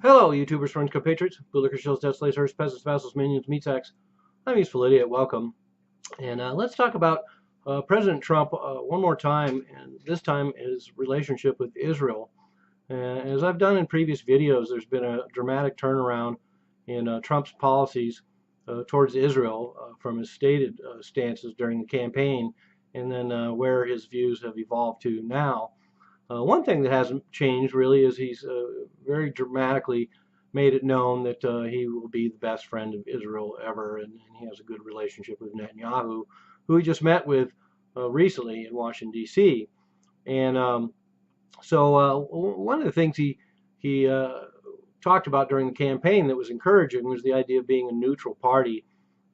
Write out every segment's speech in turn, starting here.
Hello, YouTubers, friends, compatriots, bootlickers, shills, death slaves, herds, peasants, vassals, minions, meat sacks. I'm Useful Idiot. Welcome. And let's talk about President Trump one more time, and this time his relationship with Israel. As I've done in previous videos, there's been a dramatic turnaround in Trump's policies towards Israel from his stated stances during the campaign, and then where his views have evolved to now. One thing that hasn't changed really is he's very dramatically made it known that he will be the best friend of Israel ever, and he has a good relationship with Netanyahu, who he just met with recently in Washington D.C. And one of the things he talked about during the campaign that was encouraging was the idea of being a neutral party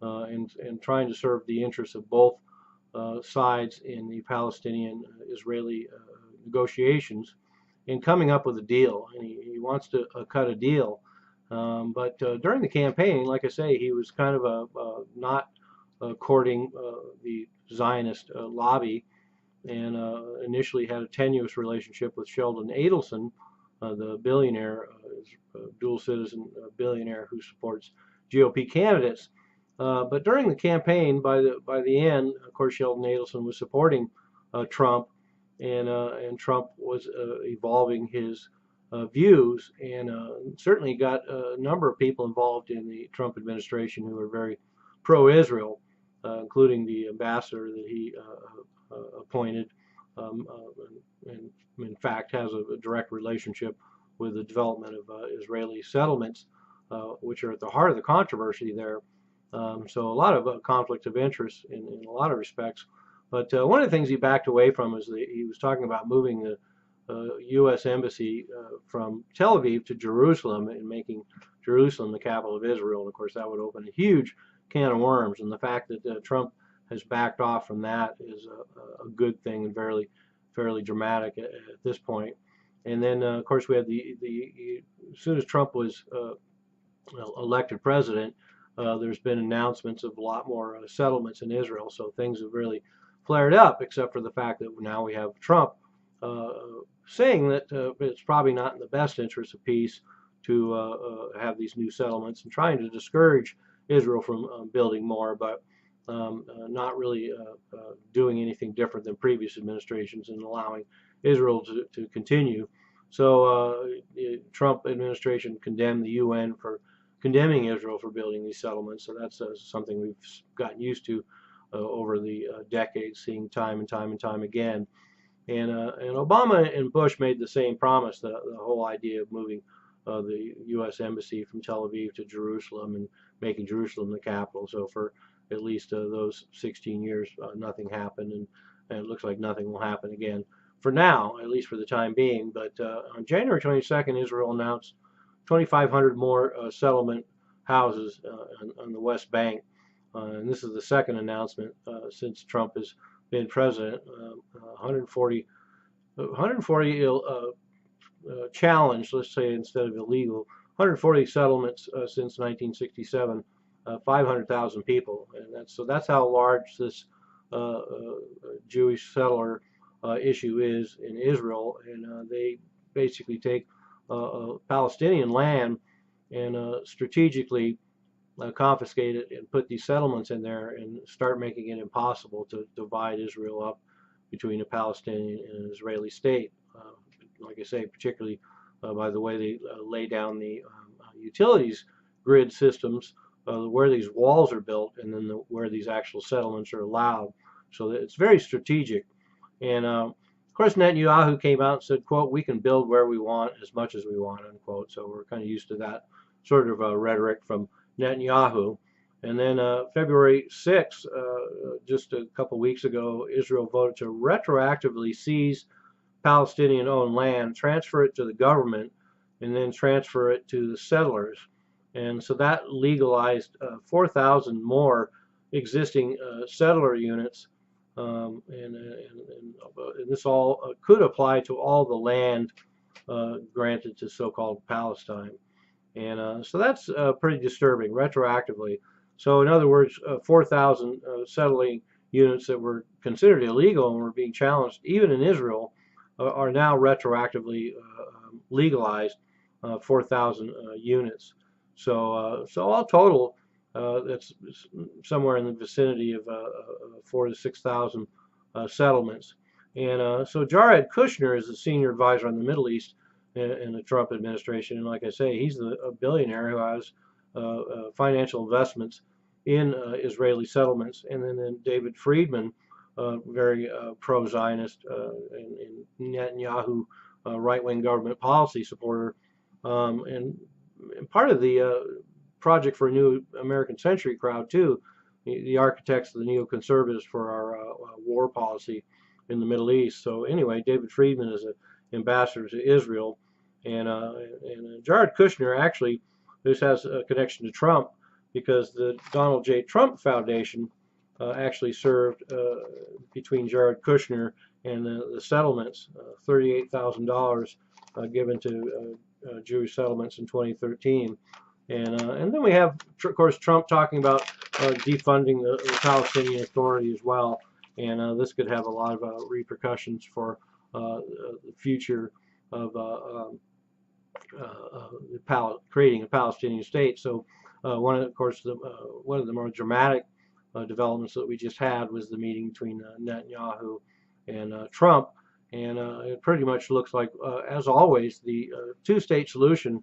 and trying to serve the interests of both sides in the Palestinian-Israeli negotiations and coming up with a deal. And he wants to cut a deal. But during the campaign, like I say, he was kind of not courting the Zionist lobby, and initially had a tenuous relationship with Sheldon Adelson, the billionaire, dual citizen billionaire who supports GOP candidates. But during the campaign, by the end, of course, Sheldon Adelson was supporting Trump, and Trump was evolving his views, and certainly got a number of people involved in the Trump administration who were very pro-Israel, including the ambassador that he appointed, and in fact has a direct relationship with the development of Israeli settlements, which are at the heart of the controversy there. So a lot of conflict of interest in a lot of respects. But one of the things he backed away from was he was talking about moving the U.S. embassy from Tel Aviv to Jerusalem and making Jerusalem the capital of Israel. And of course, that would open a huge can of worms. And the fact that Trump has backed off from that is a good thing and fairly dramatic at this point. And then, of course, we had as soon as Trump was elected president, there's been announcements of a lot more settlements in Israel. So things have really flared up, except for the fact that now we have Trump saying that it's probably not in the best interest of peace to have these new settlements, and trying to discourage Israel from building more, but not really doing anything different than previous administrations and allowing Israel to continue. So the Trump administration condemned the UN for condemning Israel for building these settlements. So that's something we've gotten used to over the decades, seeing time and time again. And Obama and Bush made the same promise, the whole idea of moving the U.S. embassy from Tel Aviv to Jerusalem and making Jerusalem the capital. So for at least those 16 years, nothing happened, and it looks like nothing will happen again for now, at least for the time being. But on January 22nd, Israel announced 2,500 more settlement houses on the West Bank. And this is the second announcement since Trump has been president. 140 challenged, let's say, instead of illegal, 140 settlements since 1967, 500,000 people, and that's how large this Jewish settler issue is in Israel. And they basically take Palestinian land and strategically confiscate it and put these settlements in there and start making it impossible to divide Israel up between a Palestinian and an Israeli state. Like I say, particularly by the way they lay down the utilities grid systems, where these walls are built, and then where these actual settlements are allowed. So it's very strategic. And of course, Netanyahu came out and said, quote, "We can build where we want as much as we want," unquote. So we're kind of used to that sort of rhetoric from Netanyahu. And then February 6th, just a couple weeks ago, Israel voted to retroactively seize Palestinian-owned land, transfer it to the government, and then transfer it to the settlers. And so that legalized 4,000 more existing settler units. And this all could apply to all the land granted to so-called Palestine. And so that's pretty disturbing, retroactively. So in other words, 4,000 settling units that were considered illegal and were being challenged, even in Israel, are now retroactively legalized 4,000 units. So all total, that's somewhere in the vicinity of 4,000 to 6,000 settlements. And so Jared Kushner is the senior advisor on the Middle East in the Trump administration, and like I say, he's a billionaire who has financial investments in Israeli settlements. And then David Friedman, very pro-Zionist and Netanyahu right-wing government policy supporter, and part of the Project for a New American Century crowd too, the architects of the neoconservatives for our war policy in the Middle East. So anyway, David Friedman is an ambassador to Israel, and Jared Kushner actually, this has a connection to Trump because the Donald J. Trump Foundation actually served between Jared Kushner and the settlements, $38,000 given to Jewish settlements in 2013. And then we have, of course, Trump talking about defunding the Palestinian Authority as well. And this could have a lot of repercussions for the future of creating a Palestinian state. So one of the more dramatic developments that we just had was the meeting between Netanyahu and Trump. And it pretty much looks like, as always, the two-state solution.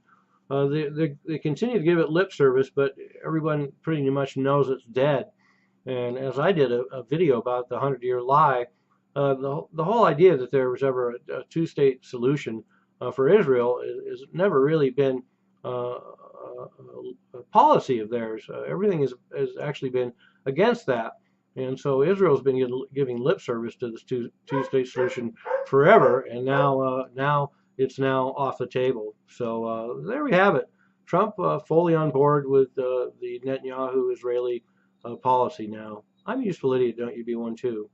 They continue to give it lip service, but everyone pretty much knows it's dead. And as I did a video about the 100-year lie, the whole idea that there was ever a two-state solution for Israel has never really been a policy of theirs. Everything has actually been against that. And so Israel's been giving lip service to this two-state solution forever, and now it's now off the table. So there we have it. Trump fully on board with the Netanyahu Israeli policy now. I'm a useful idiot, don't you be one too?